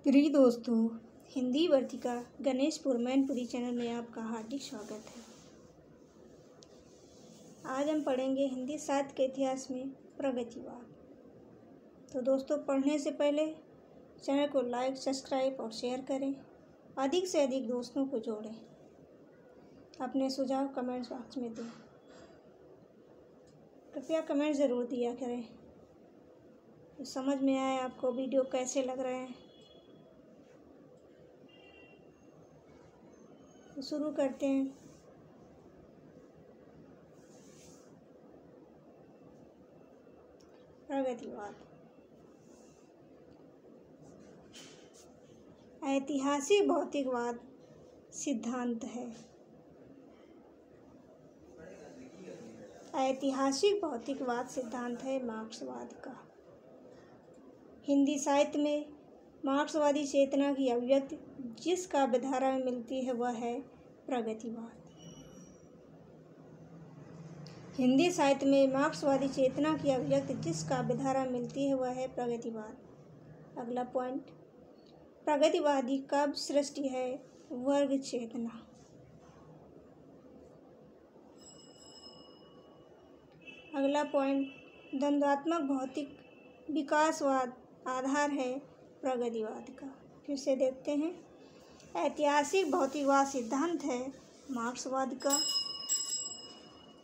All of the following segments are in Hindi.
प्रिय दोस्तों, हिंदी वर्तिका गणेशपुर मैनपुरी चैनल में आपका हार्दिक स्वागत है। आज हम पढ़ेंगे हिंदी साहित्य के इतिहास में प्रगतिवाद। तो दोस्तों, पढ़ने से पहले चैनल को लाइक, सब्सक्राइब और शेयर करें। अधिक से अधिक दोस्तों को जोड़ें। अपने सुझाव कमेंट्स बॉक्स में दें। कृपया कमेंट ज़रूर दिया करें तो समझ में आए आपको वीडियो कैसे लग रहे हैं। तो शुरू करते हैं। प्रगतिवाद ऐतिहासिक भौतिकवाद सिद्धांत है। ऐतिहासिक भौतिकवाद सिद्धांत है मार्क्सवाद का। हिंदी साहित्य में मार्क्सवादी चेतना की अभिव्यक्ति जिस काव्यधारा में मिलती है वह है प्रगतिवाद। हिंदी साहित्य में मार्क्सवादी चेतना की अभिव्यक्ति जिस काव्यधारा में मिलती है वह है प्रगतिवाद। अगला पॉइंट, प्रगतिवादी काव्य सृष्टि है वर्ग चेतना। अगला पॉइंट, द्वंद्वात्मक भौतिक विकासवाद आधार है प्रगतिवाद का। फिर से देखते हैं। ऐतिहासिक भौतिकवाद सिद्धांत है मार्क्सवाद का।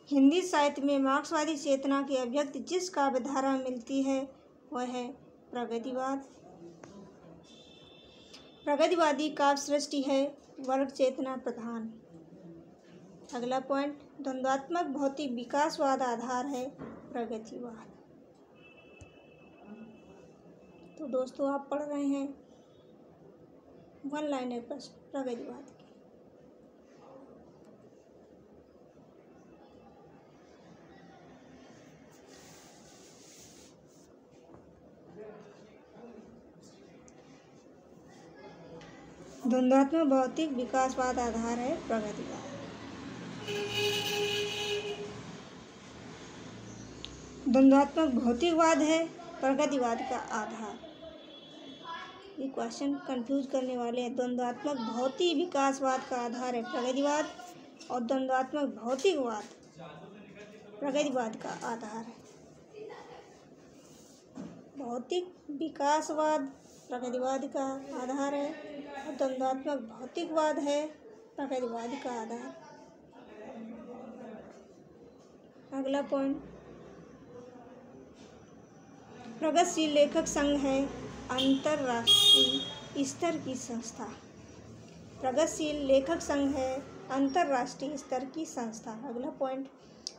हिंदी साहित्य में मार्क्सवादी चेतना की अभिव्यक्ति जिस काव्यधारा में मिलती है वह है प्रगतिवाद। प्रगतिवादी काव्य सृष्टि है वर्ग चेतना प्रधान। अगला पॉइंट, द्वंद्वात्मक भौतिक विकासवाद आधार है प्रगतिवाद। तो दोस्तों, आप पढ़ रहे हैं वन लाइनर प्रश्न प्रगतिवाद की। द्वंद्वात्मक भौतिक विकासवाद आधार है प्रगतिवाद। द्वंद्वात्मक भौतिकवाद है प्रगतिवाद का आधार। ये क्वेश्चन कंफ्यूज करने वाले हैं। द्वंद्वात्मक भौतिक विकासवाद का आधार है प्रगतिवाद और द्वंद्वात्मक भौतिकवाद प्रगतिवाद का आधार है। भौतिक विकासवाद प्रगतिवाद का आधार है और द्वंद्वात्मक भौतिकवाद है प्रगतिवाद का आधार। अगला पॉइंट, प्रगतिशील लेखक संघ है अंतर्राष्ट्रीय स्तर की संस्था। प्रगतिशील लेखक संघ है अंतर्राष्ट्रीय स्तर की संस्था। अगला पॉइंट,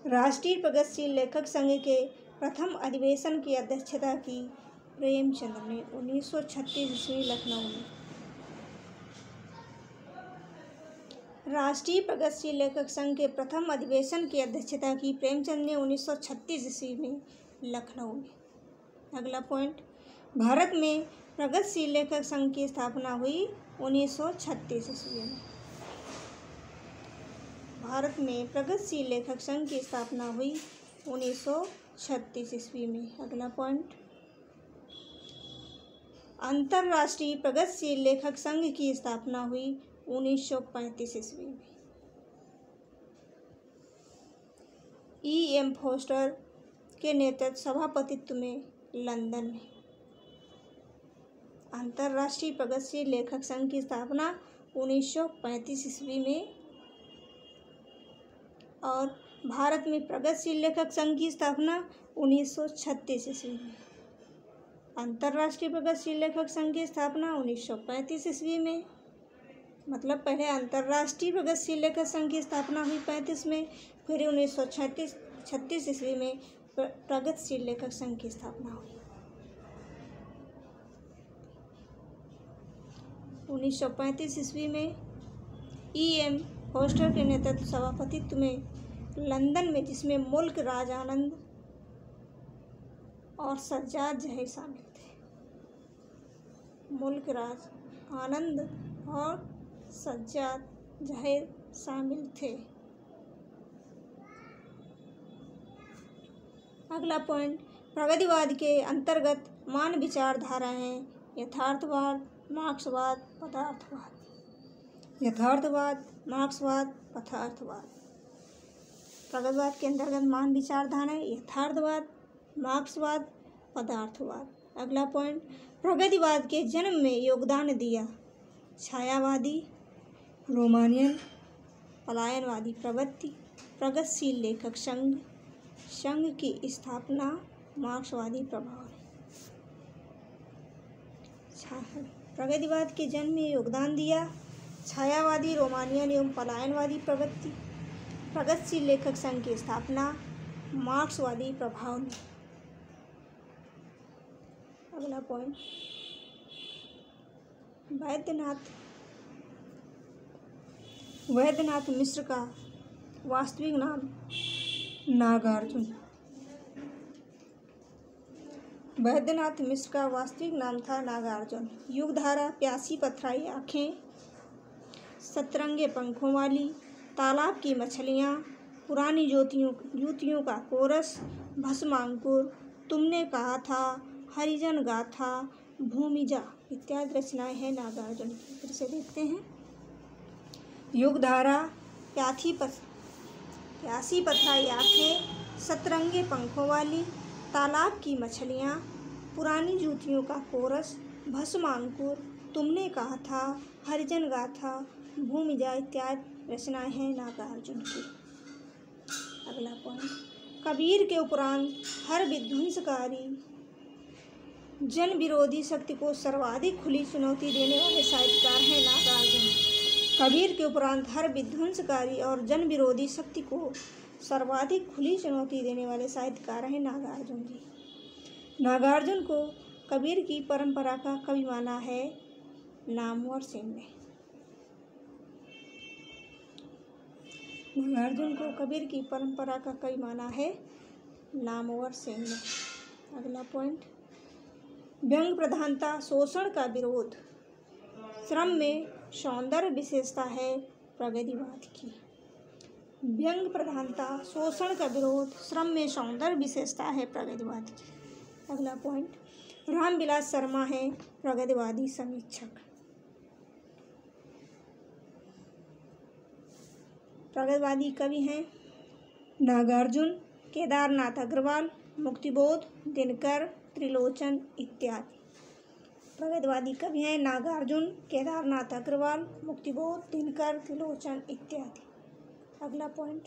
राष्ट्रीय प्रगतिशील लेखक संघ के प्रथम अधिवेशन की अध्यक्षता की प्रेमचंद ने 1936 ईस्वी लखनऊ में। राष्ट्रीय प्रगतिशील लेखक संघ के प्रथम अधिवेशन की अध्यक्षता की प्रेमचंद ने 1936 ईस्वी में लखनऊ में। अगला पॉइंट, भारत में प्रगतिशील लेखक संघ की स्थापना हुई 1936 ईस्वी में। भारत में प्रगतिशील लेखक संघ की स्थापना हुई 1936 ईस्वी में। अगला पॉइंट, अंतर्राष्ट्रीय प्रगतिशील लेखक संघ की स्थापना हुई 1935 ईस्वी में। E.M. फोस्टर के नेतृत्व सभापतित्व में लंदन में। अंतर्राष्ट्रीय प्रगतिशील लेखक संघ की स्थापना 1935 ईस्वी में और भारत में प्रगतिशील लेखक संघ की स्थापना 1936 ईस्वी में। अंतर्राष्ट्रीय प्रगतिशील लेखक संघ की स्थापना 1935 ईस्वी में, मतलब पहले अंतर्राष्ट्रीय प्रगतिशील लेखक संघ की स्थापना हुई 35 में, फिर 1936 ईस्वी में प्रगतिशील लेखक संघ की स्थापना हुई। 1935 ईस्वी में E.M. फोस्टर के नेतृत्व सभापतित्व में लंदन में, जिसमें मुल्क राज आनंद और सज्जाद जहीर शामिल थे। मुल्क राज आनंद और सज्जाद जहीर शामिल थे। अगला पॉइंट, प्रगतिवाद के अंतर्गत मान विचारधाराएं यथार्थवाद, मार्क्सवाद, पदार्थवाद। यथार्थवाद, मार्क्सवाद, पदार्थवाद। प्रगतिवाद के अंतर्गत मान विचारधाराएं यथार्थवाद, मार्क्सवाद, पदार्थवाद। अगला पॉइंट, प्रगतिवाद के जन्म में योगदान दिया। छायावादी, रोमानियन, पलायनवादी प्रवृत्ति, प्रगतिशील लेखक संघ, संघ की स्थापना, मार्क्सवादी प्रभाव। प्रगतिवाद के जन्म में योगदान दिया। छायावादी, रोमानियन एवं पलायनवादी प्रवृत्ति, प्रगतिशील लेखक संघ की स्थापना, मार्क्सवादी प्रभाव ने। अगला पॉइंट, वैद्यनाथ मिश्र का वास्तविक नाम नागार्जुन। वैद्यनाथ मिश्र का वास्तविक नाम था नागार्जुन। युगधारा, प्यासी पथराई आँखें, सतरंगे पंखों वाली, तालाब की मछलियाँ, पुरानी जूतियों का कोरस, भस्मांकुर, तुमने कहा था, हरिजन गाथा, भूमिजा इत्यादि रचनाएं हैं नागार्जुन की। फिर से देखते हैं। युगधारा, प्यासी पथराई आँखें, सतरंगे पंखों वाली, तालाब की मछलियाँ, पुरानी जूतियों का कोरस, भस्मांकुर, तुमने कहा था, हरिजन गाथा, भूमिजा इत्यादि रचनाएं हैं नागार्जुन की। अगला पॉइंट, कबीर के उपरांत हर विध्वंसकारी जन विरोधी शक्ति को सर्वाधिक खुली चुनौती देने वाले साहित्यकार हैं नागार्जुन। कबीर के उपरांत हर विध्वंसकारी और जन विरोधी शक्ति को सर्वाधिक खुली चुनौती देने वाले साहित्यकार हैं नागार्जुन जी। नागार्जुन को कबीर की परंपरा का कवि माना है नामवर सेन ने। नागार्जुन को कबीर की परंपरा का कवि माना है नामवर सेन ने। अगला पॉइंट, व्यंग प्रधानता, शोषण का विरोध, श्रम में सौंदर्य विशेषता है प्रगतिवाद की। व्यंग प्रधानता, शोषण का विरोध, श्रम में सौंदर्य विशेषता है प्रगतिवाद की। अगला पॉइंट, रामविलास शर्मा है प्रगतिवादी समीक्षक। प्रगतिवादी कवि हैं नागार्जुन, केदारनाथ अग्रवाल, मुक्तिबोध, दिनकर, त्रिलोचन इत्यादि। प्रगतिवादी कवि हैं नागार्जुन, केदारनाथ अग्रवाल, मुक्तिबोध, दिनकर, त्रिलोचन इत्यादि। अगला पॉइंट,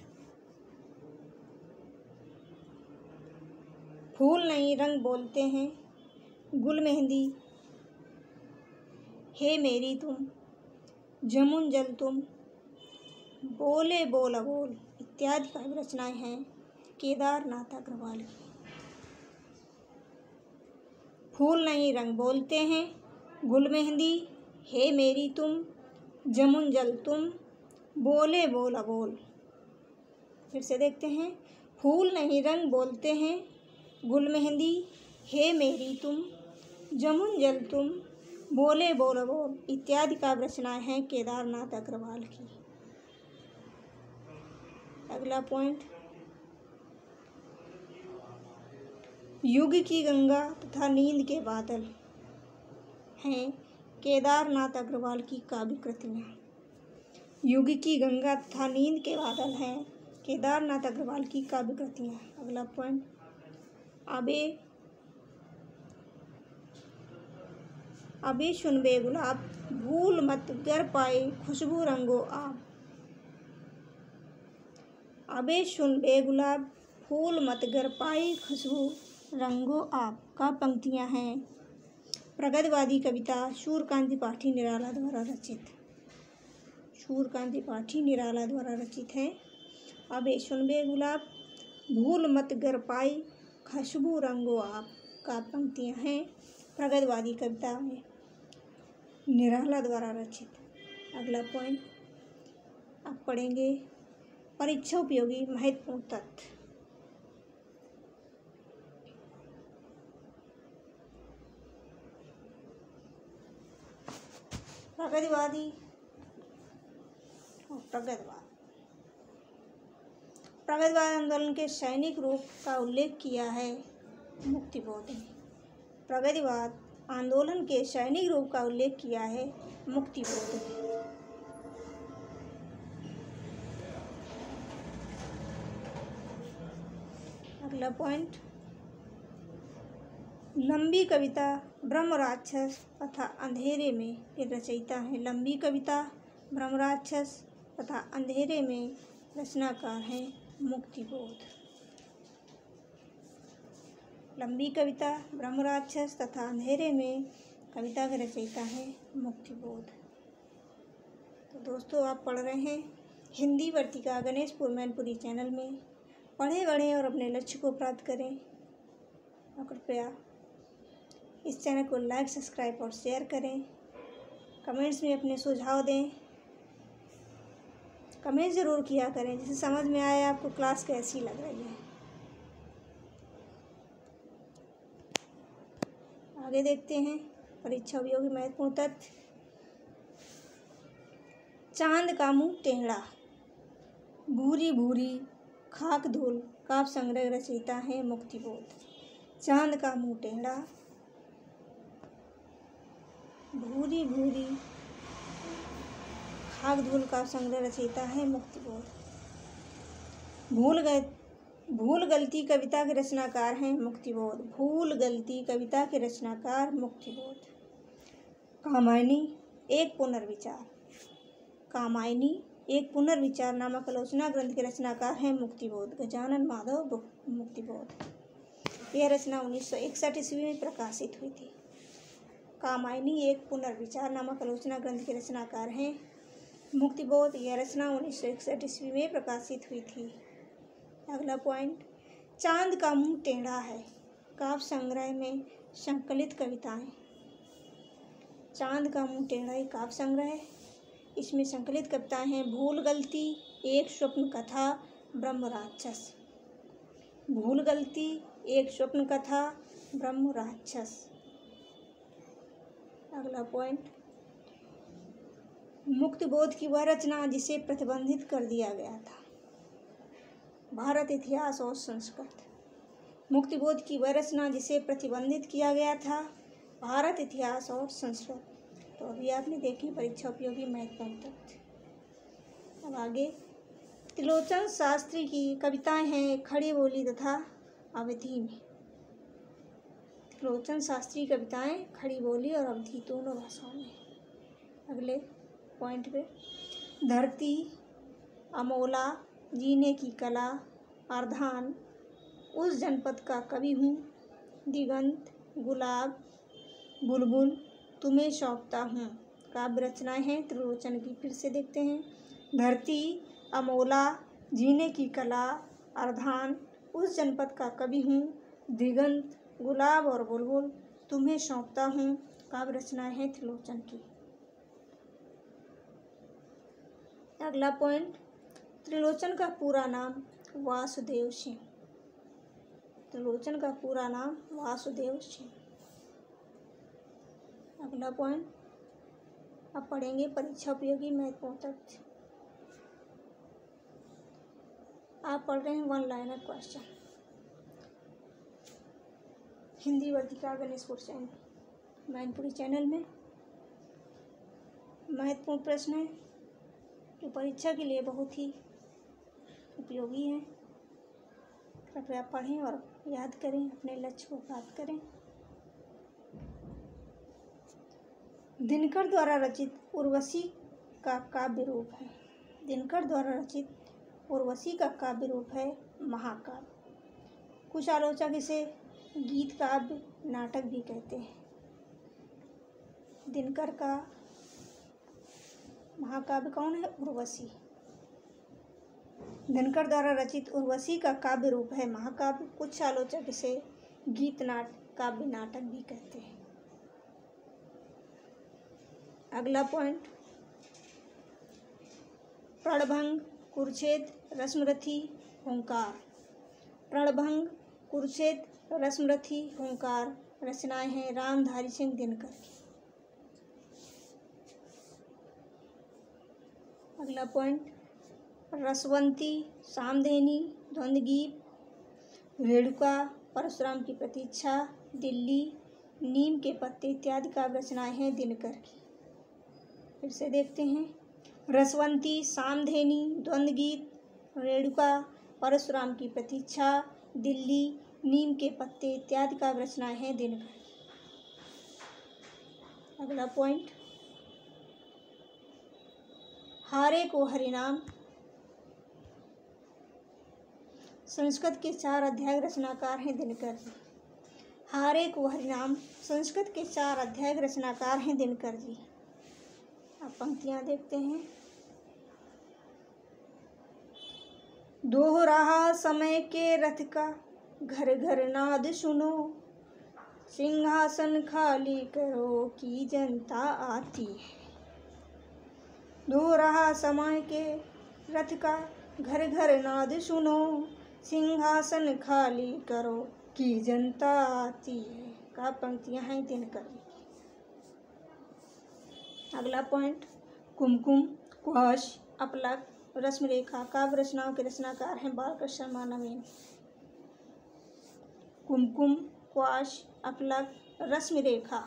फूल नहीं रंग बोलते हैं, गुल मेहंदी, हे मेरी तुम, जमुन जल तुम, बोले बोल अबोल इत्यादि काव्य रचनाएं हैं केदारनाथ अग्रवाल की। फूल नहीं रंग बोलते हैं, गुल मेहंदी, हे मेरी तुम, जमुन जल तुम, बोले बोल अबोल। फिर से देखते हैं। फूल नहीं रंग बोलते हैं, गुल मेहंदी, हे मेरी तुम, जमुन जल तुम, बोले बोल अबोल इत्यादि काव्य रचनाएं हैं केदारनाथ अग्रवाल की। अगला पॉइंट, युग की गंगा तथा नींद के बादल हैं केदारनाथ अग्रवाल की काव्य कृतियाँ। युग की गंगा तथा नींद के बादल हैं केदारनाथ अग्रवाल की काव्य कृतियाँ। अगला पॉइंट, अबे सुन बे गुलाब, भूल मत गर पाए खुशबू रंगो आप। अबे सुन बे गुलाब, फूल मत गर पाई खुशबू रंगो आप का पंक्तियाँ हैं प्रगतिवादी कविता सूर्यकांत त्रिपाठी निराला द्वारा रचित। सूर्यकांत त्रिपाठी निराला द्वारा रचित है। अबे सुन बे गुलाब, भूल मत गर पाई खुशबू रंगो आप का पंक्तियाँ हैं प्रगतिवादी कविता में निराला द्वारा रचित। अगला पॉइंट, अब पढ़ेंगे परीक्षा उपयोगी महत्वपूर्ण तथ्य। प्रगतिवादी और प्रगतिवाद आंदोलन के सैनिक रूप का उल्लेख किया है मुक्तिबोध ने। प्रगतिवाद आंदोलन के सैनिक रूप का उल्लेख किया है मुक्तिबोध में। अगला पॉइंट, लंबी कविता ब्रह्म राक्षस तथा अंधेरे में के रचयिता हैं। लंबी कविता ब्रह्म राक्षस तथा अंधेरे में रचनाकार हैं मुक्तिबोध। लंबी कविता ब्रह्म राक्षस तथा अंधेरे में कविता के रचयिता हैं मुक्तिबोध। तो दोस्तों, आप पढ़ रहे हैं हिंदी वर्तिका गणेशपुर मैनपुरी चैनल में। पढ़ें बढ़ें और अपने लक्ष्य को प्राप्त करें। और कृपया इस चैनल को लाइक, सब्सक्राइब और शेयर करें। कमेंट्स में अपने सुझाव दें। कमेंट ज़रूर किया करें जिससे समझ में आए आपको क्लास कैसी लग रही है। आगे देखते हैं परीक्षा उपयोगी महत्वपूर्ण तथ्य। चांद का मुंह टेढ़ा, भूरी भूरी खाक धूल काव्य संग्रह रचयिता है मुक्तिबोध। चांद का मुंह टेढ़ा, भूरी भूरी खाक धूल काव्य संग्रह रचयिता है मुक्तिबोध। भूल गलती कविता के रचनाकार हैं मुक्तिबोध। भूल गलती कविता के रचनाकार मुक्तिबोध। कामायनी एक पुनर्विचार, कामायनी एक पुनर्विचार नामक आलोचना ग्रंथ के रचनाकार हैं मुक्तिबोध। गजानन माधव मुक्तिबोध। यह रचना 1961 ईस्वी में प्रकाशित हुई थी। कामायनी एक पुनर्विचार नामक आलोचना ग्रंथ के रचनाकार हैं मुक्तिबोध। यह रचना 1961 ईस्वी में प्रकाशित हुई थी। अगला पॉइंट, चांद का मुंह टेढ़ा है काव्य संग्रह में संकलित कविताएं। चांद का मुंह टेढ़ा एक काव्य संग्रह है। इसमें संकलित कविताएं हैं भूल गलती, एक स्वप्न कथा, ब्रह्म राक्षस। भूल गलती, एक स्वप्न कथा, ब्रह्म राक्षस। अगला पॉइंट, मुक्तिबोध की वह रचना जिसे प्रतिबंधित कर दिया गया था। भारत इतिहास और संस्कृत। मुक्तिबोध की वह रचना जिसे प्रतिबंधित किया गया था। भारत इतिहास और संस्कृत। तो अभी आपने देखी परीक्षा उपयोगी महत्वपूर्ण तथ्य। अब आगे, त्रिलोचन शास्त्री की कविताएं हैं खड़ी बोली तथा अवधि में। त्रिलोचन शास्त्री कविताएं खड़ी बोली और अवधि दोनों भाषाओं में। अगले पॉइंट पे, धरती, अमोला, जीने की कला, अर्धान, उस जनपद का कवि हूँ, दिगंत, गुलाब, बुलबुल, तुम्हें सौंपता हूँ काव्य रचनाएं हैं त्रिलोचन की। फिर से देखते हैं, धरती, अमोला, जीने की कला, अर्धान, उस जनपद का कवि हूँ, दिगंत, गुलाब और बुलबुल, तुम्हें सौंपता हूँ काव्य रचनाएं हैं त्रिलोचन की। अगला पॉइंट, त्रिलोचन का पूरा नाम वासुदेव सिंह। त्रिलोचन का पूरा नाम वासुदेव सिंह। अगला पॉइंट, अब पढ़ेंगे परीक्षा उपयोगी महत्वपूर्ण तथ्य। आप पढ़ रहे हैं वन लाइनर क्वेश्चन, हिंदी वर्तिका गणेशपुर चैनल मैनपुरी चैनल में। महत्वपूर्ण प्रश्न है जो परीक्षा के लिए बहुत ही उपयोगी हैं। कृपया पढ़ें और याद करें, अपने लक्ष्य को प्राप्त करें। दिनकर द्वारा रचित उर्वशी का काव्य रूप है। दिनकर द्वारा रचित उर्वशी का काव्य रूप है महाकाव्य। कुछ आलोचक इसे गीत काव्य, नाटक भी कहते हैं। दिनकर का महाकाव्य कौन है? उर्वशी। दिनकर द्वारा रचित उर्वशी का काव्य रूप है महाकाव्य। कुछ आलोचक इसे गीत काव्य, नाटक भी कहते हैं। अगला पॉइंट, प्रणभंग, कुरुक्षेत्र, रश्मरथी, हुंकार। प्रणभंग, कुरुक्षेत्र, रश्मरथी, हुंकार रचनाएं हैं रामधारी सिंह दिनकर की। अगला पॉइंट, रसवंती, सामधेनी, द्वंद्वगीत, रेणुका, परशुराम की प्रतीक्षा, दिल्ली, नीम के पत्ते इत्यादि काव्य रचनाएं हैं दिनकर की। फिर से देखते हैं। रसवंती, सामधेनी, द्वंद्व गीत, रेणुका, परशुराम की प्रतीक्षा, दिल्ली, नीम के पत्ते इत्यादि काव्य रचनाएं हैं दिनकर की। अगला पॉइंट, हारे को हरिनाम संस्कृत के 4 अध्याय रचनाकार हैं दिनकर जी। हारे को हरिनाम संस्कृत के 4 अध्याय रचनाकार हैं दिनकर जी। अब पंक्तियां देखते हैं। दोहराहा समय के रथ का, घर घर नाद सुनो, सिंहासन खाली करो की जनता आती है। दोहराहा समय के रथ का, घर घर नाद सुनो, सिंहासन खाली करो की जनता आती है। का पंक्तियां हैं दिनकर की। अगला पॉइंट, कुमकुम, कुश, अपलक, रश्मिरेखा काव्य रचनाओं के रचनाकार हैं बालकृष्ण शर्मा नवीन। कुमकुम, कुश, अपलक, रश्मिरेखा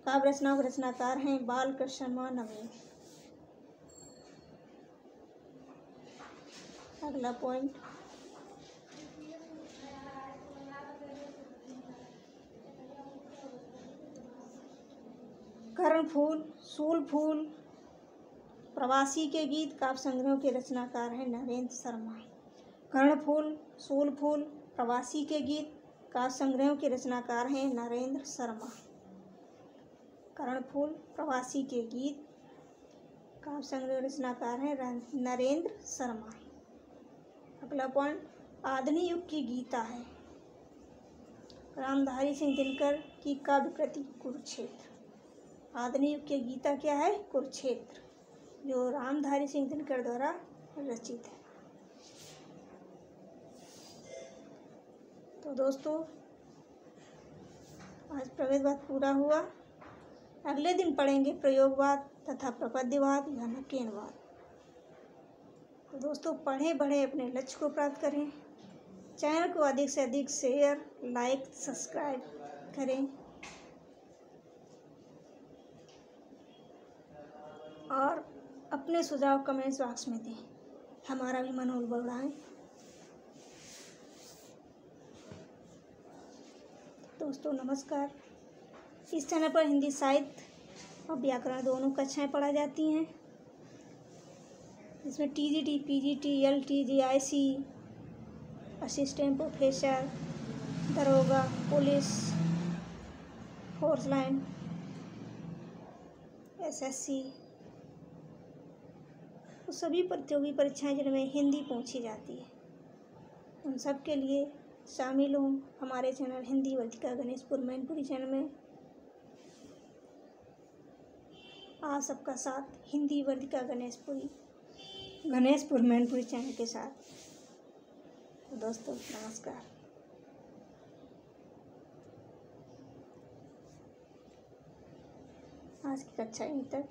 काव्य रचनाओं के रचनाकार हैं बालकृष्ण शर्मा नवीन। अगला पॉइंट, कर्णफूल, सूलफूल, प्रवासी के गीत काव्य संग्रहों के रचनाकार हैं नरेंद्र शर्मा। कर्णफूल, सूलफूल, प्रवासी के गीत काव्य संग्रहों के रचनाकार हैं नरेंद्र शर्मा। कर्णफूल, प्रवासी के गीत काव्य संग्रह रचनाकार हैं नरेंद्र शर्मा। अगला पॉइंट, आधुनिक युग की गीता है रामधारी सिंह दिनकर की काव्य कृति कुरुक्षेत्र। आधुनिक युग की गीता क्या है? कुरुक्षेत्र, जो रामधारी सिंह दिनकर द्वारा रचित है। तो दोस्तों, आज प्रवेदवाद पूरा हुआ। अगले दिन पढ़ेंगे प्रयोगवाद तथा प्रपद्यवाद या नकेनवाद। तो दोस्तों, पढ़ें बढ़ें, अपने लक्ष्य को प्राप्त करें। चैनल को अधिक से अधिक शेयर, लाइक, सब्सक्राइब करें और अपने सुझाव कमेंट्स बॉक्स में दें। हमारा भी मनोबल बढ़ाएं। दोस्तों नमस्कार। इस चैनल पर हिंदी साहित्य और व्याकरण दोनों कक्षाएं पढ़ाई जाती हैं। इसमें TGT, PGT, LT, GIC, assistant professor, दरोगा, पुलिस, फोर्स लाइन, एसएससी, तो सभी प्रतियोगी परीक्षाएं जिनमें हिंदी पूछी जाती है, उन सब के लिए शामिल हूँ हमारे चैनल हिंदी वर्तिका गणेशपुर मैनपुरी चैनल में। आप सबका साथ हिंदी वर्तिका गणेशपुर मैनपुरी चैनल के साथ। तो दोस्तों नमस्कार। आज की कक्षा यहीं तक।